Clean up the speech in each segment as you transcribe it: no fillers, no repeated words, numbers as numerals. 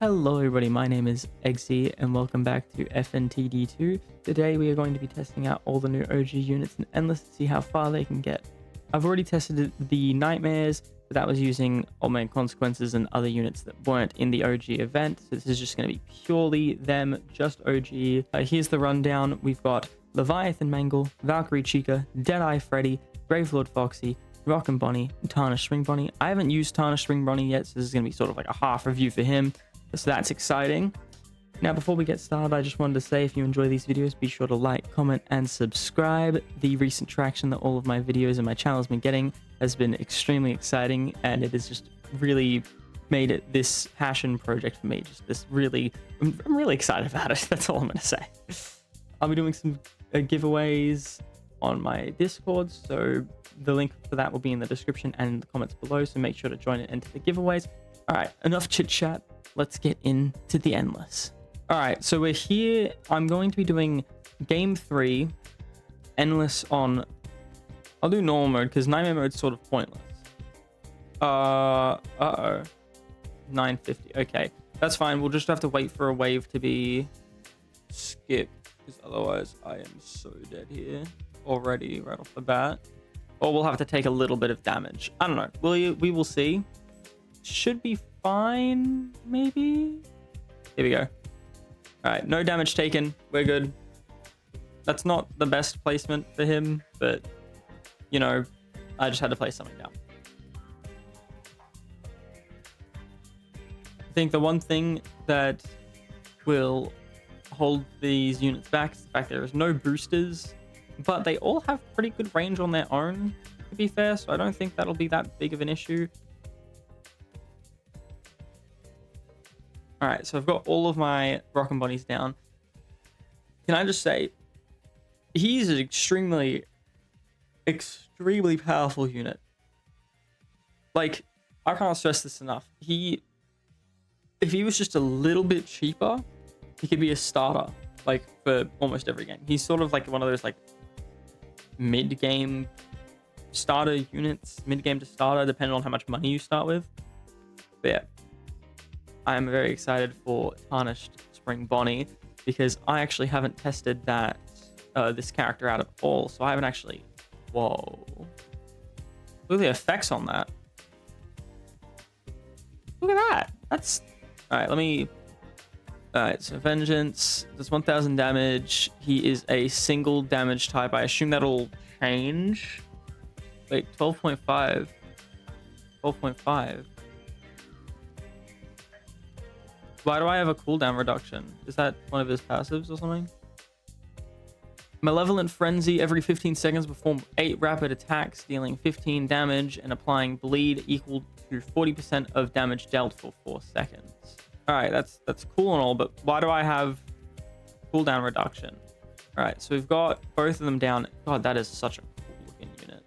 Hello everybody, my name is Eggsy and welcome back to FNTD2. Today we are going to be testing out all the new OG units in Endless to see how far they can get. I've already tested the Nightmares, but that was using Old Man Consequences and other units that weren't in the OG event, so this is just going to be purely them, just OG. Here's the rundown. We've got Leviathan Mangle, Valkyrie Chica, Deadeye Freddy, Gravelord Foxy, Rock and Bonnie, and Tarnished Spring Bonnie. I haven't used Tarnished Spring Bonnie yet, so this is going to be sort of like a half review for him. So that's exciting. Now, before we get started, I just wanted to say if you enjoy these videos, be sure to like, comment, and subscribe. The recent traction that all of my videos and my channel has been getting has been extremely exciting, and it has just really made it this passion project for me. Just this really, I'm really excited about it. That's all I'm going to say. I'll be doing some giveaways on my Discord, so the link for that will be in the description and in the comments below, so make sure to join and enter the giveaways. All right, enough chit chat. Let's get into the Endless. All right, so we're here. I'm going to be doing game 3, Endless on... I'll do normal mode because nightmare mode's sort of pointless. Uh-oh. 950. Okay, that's fine. We'll just have to wait for a wave to be skipped because otherwise I am so dead here already right off the bat. Or we'll have to take a little bit of damage. I don't know. We will see. Should be fine, maybe. Here we go. All right, no damage taken. We're good. That's not the best placement for him, but you know, I just had to place something down. I think the one thing that will hold these units back is the fact there is no boosters, but they all have pretty good range on their own, to be fair, so I don't think that'll be that big of an issue. All right, so I've got all of my Rock and Bonnies down. Can I just say, he's an extremely powerful unit. Like, I can't stress this enough. If he was just a little bit cheaper, he could be a starter, like, for almost every game. He's sort of like one of those, like, mid-game starter units, mid-game to starter, depending on how much money you start with. But yeah. I'm very excited for Tarnished Spring Bonnie because I actually haven't tested that this character out at all, so I haven't actually... Whoa. Look at the effects on that. Look at that. That's... Alright, let me... Alright, so Vengeance does 1000 damage. He is a single damage type. I assume that'll change. Wait, 12.5. 12.5. Why do I have a cooldown reduction? Is that one of his passives or something? Malevolent Frenzy. Every 15 seconds perform 8 rapid attacks, dealing 15 damage and applying bleed equal to 40% of damage dealt for 4 seconds. Alright, that's cool and all, but why do I have cooldown reduction? Alright, so we've got both of them down. God, that is such a cool looking unit.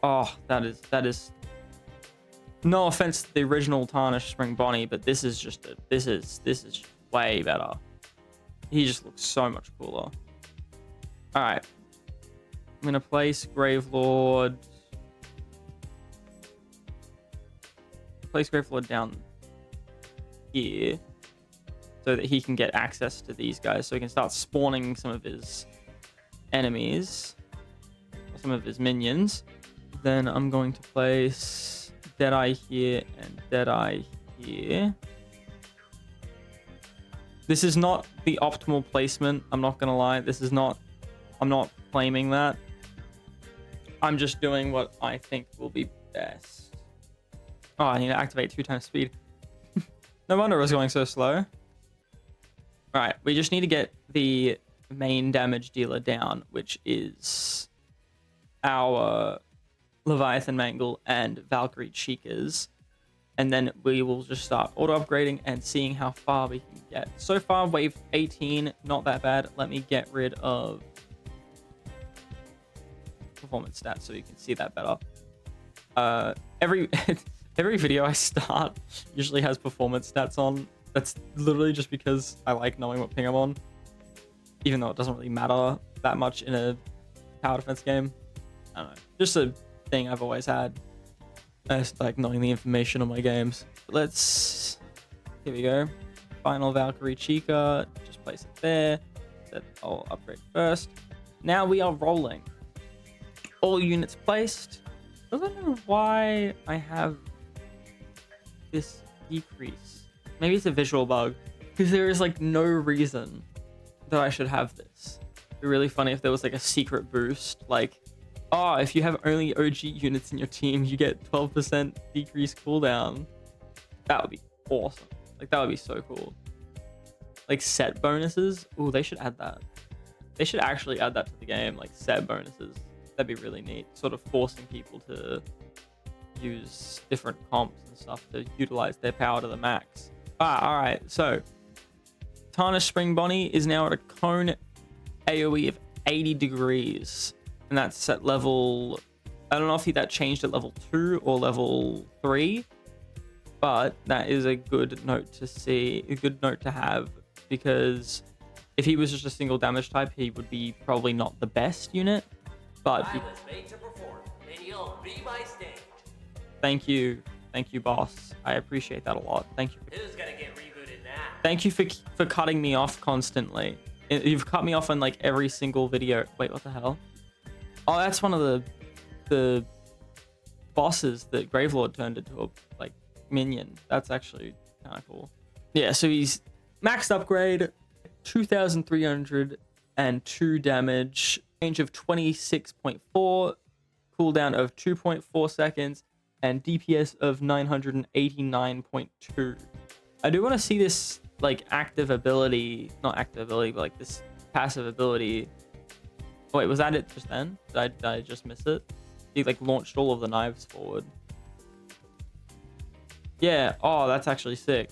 Oh, that is no offense to the original Tarnished Spring Bonnie, but this is just this is way better. He just looks so much cooler. All right, I'm gonna place Gravelord. Place Gravelord down here so that he can get access to these guys, so he can start spawning some of his enemies, or some of his minions. Then I'm going to place Deadeye here and Deadeye here. This is not the optimal placement. I'm not gonna lie. I'm not claiming that. I'm just doing what I think will be best. Oh, I need to activate 2 times speed. No wonder it was going so slow. All right, we just need to get the main damage dealer down, which is our Leviathan Mangle and Valkyrie Chicas, and then we will just start auto upgrading and seeing how far we can get. So far, wave 18, not that bad. Let me get rid of performance stats so you can see that better. Every video I start usually has performance stats on. That's literally just because I like knowing what ping I'm on, even though it doesn't really matter that much in a tower defense game. I don't know, just a thing I've always had. That's like knowing the information on my games. Here we go. Final Valkyrie Chica. Just place it there. That I'll upgrade first. Now we are rolling. All units placed. I don't know why I have this decrease. Maybe it's a visual bug, because there is like no reason that I should have this. It'd be really funny if there was like a secret boost, like, oh, if you have only OG units in your team, you get 12% decrease cooldown. That would be awesome. Like, that would be so cool. Like set bonuses. Ooh, they should add that. They should actually add that to the game, like set bonuses. That'd be really neat. Sort of forcing people to use different comps and stuff to utilize their power to the max. All right. So Tarnished Spring Bonnie is now at a cone AoE of 80 degrees. And that's at level... I don't know if that changed at level 2 or level 3. But that is a good note to see. A good note to have. Because if he was just a single damage type, he would be probably not the best unit. But I was made to perform, and you'll be my stage. Thank you, boss. I appreciate that a lot. Thank you. Who's gonna get rebooted now? Thank you for cutting me off constantly. You've cut me off on like every single video. Wait, what the hell? Oh, that's one of the bosses that Gravelord turned into a like minion. That's actually kind of cool. Yeah, so he's maxed upgrade, 2,302 damage. Range of 26.4, cooldown of 2.4 seconds, and DPS of 989.2. I do want to see this like active ability, not active ability, but like this passive ability. Oh, wait, was that it just then? Did I just miss it? He like launched all of the knives forward. Yeah, oh, that's actually sick.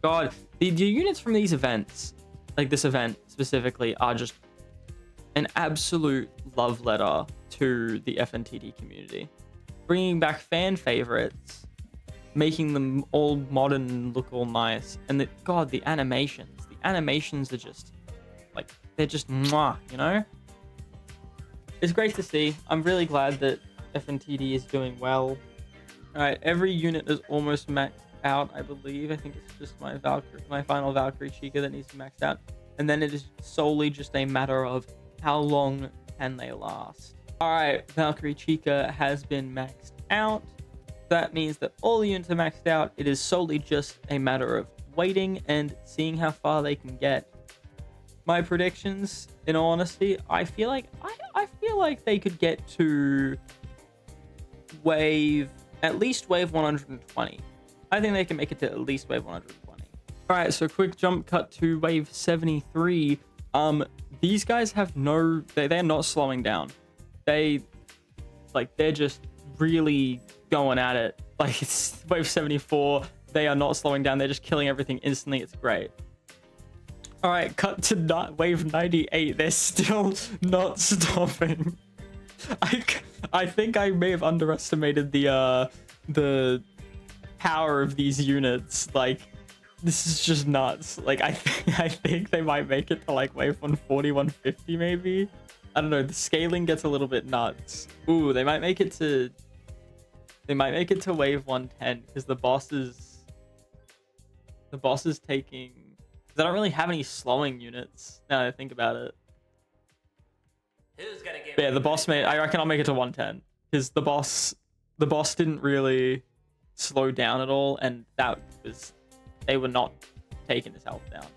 God, the units from these events, like this event specifically, are just an absolute love letter to the FNTD community. Bringing back fan favorites, making them all modern and look all nice. And the animations are just like, they're just mwah, you know? It's great to see. I'm really glad that FNTD is doing well. All right, every unit is almost maxed out, I believe. I think it's just my final Valkyrie Chica that needs to max out. And then it is solely just a matter of how long can they last. All right, Valkyrie Chica has been maxed out. That means that all the units are maxed out. It is solely just a matter of waiting and seeing how far they can get. My predictions, in all honesty, I feel like they could get to at least wave 120. I think they can make it to at least wave 120. All right, so quick jump cut to wave 73. These guys have they're not slowing down. They're just really going at it. Like, it's wave 74. They are not slowing down. They're just killing everything instantly. It's great. All right, cut to wave 98. They're still not stopping. I think I may have underestimated the power of these units. Like, this is just nuts. Like, I think they might make it to like wave 140, 150 maybe. I don't know. The scaling gets a little bit nuts. Ooh, they might make it to wave 110 because the boss is taking. They don't really have any slowing units now that I think about it. Who's gonna get Yeah, the boss I reckon I'll make it to 110 because the boss didn't really slow down at all, and they were not taking his health down.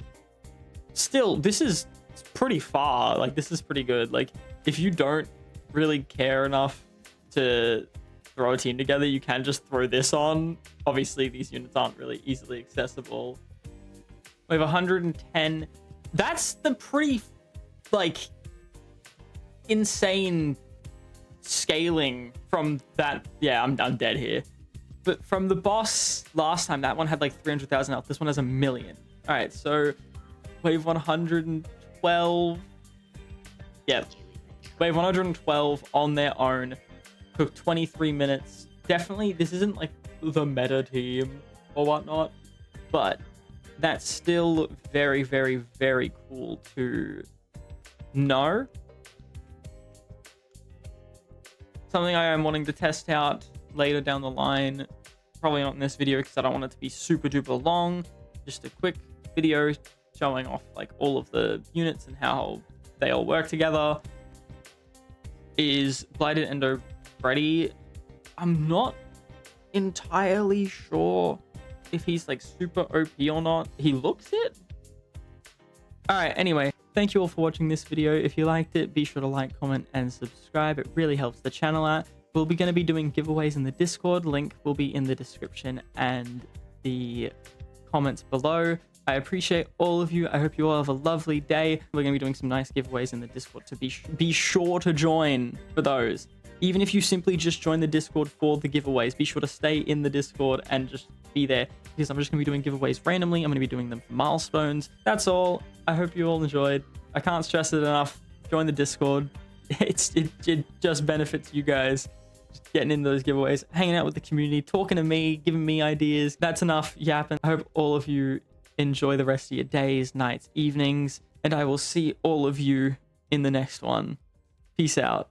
Still, this is pretty far. Like, this is pretty good. Like, if you don't really care enough to throw a team together, you can just throw this on. Obviously, these units aren't really easily accessible. We have 110. That's the pretty, like, insane scaling from that. Yeah, I'm dead here. But from the boss last time, that one had like 300,000 health. This one has 1 million. All right, so wave 112. Yeah, wave 112 on their own. Took 23 minutes. Definitely, this isn't like the meta team or whatnot, but that's still very, very, very cool to know. Something I am wanting to test out later down the line. Probably not in this video because I don't want it to be super duper long. Just a quick video showing off like all of the units and how they all work together. Is Blighted Endo Freddy? I'm not entirely sure if he's like super OP or not. He looks it. All right, anyway, thank you all for watching this video. If you liked it, be sure to like, comment, and subscribe. It really helps the channel out. We'll be going to be doing giveaways in the Discord. Link will be in the description and the comments below. I appreciate all of you. I hope you all have a lovely day. We're going to be doing some nice giveaways in the Discord, so be sure to join for those. Even if you simply just join the Discord for the giveaways, be sure to stay in the Discord and just be there, because I'm just going to be doing giveaways randomly. I'm going to be doing them for milestones. That's all. I hope you all enjoyed. I can't stress it enough. Join the Discord. It just benefits you guys. Just getting in those giveaways, hanging out with the community, talking to me, giving me ideas. That's enough yapping. I hope all of you enjoy the rest of your days, nights, evenings, and I will see all of you in the next one. Peace out.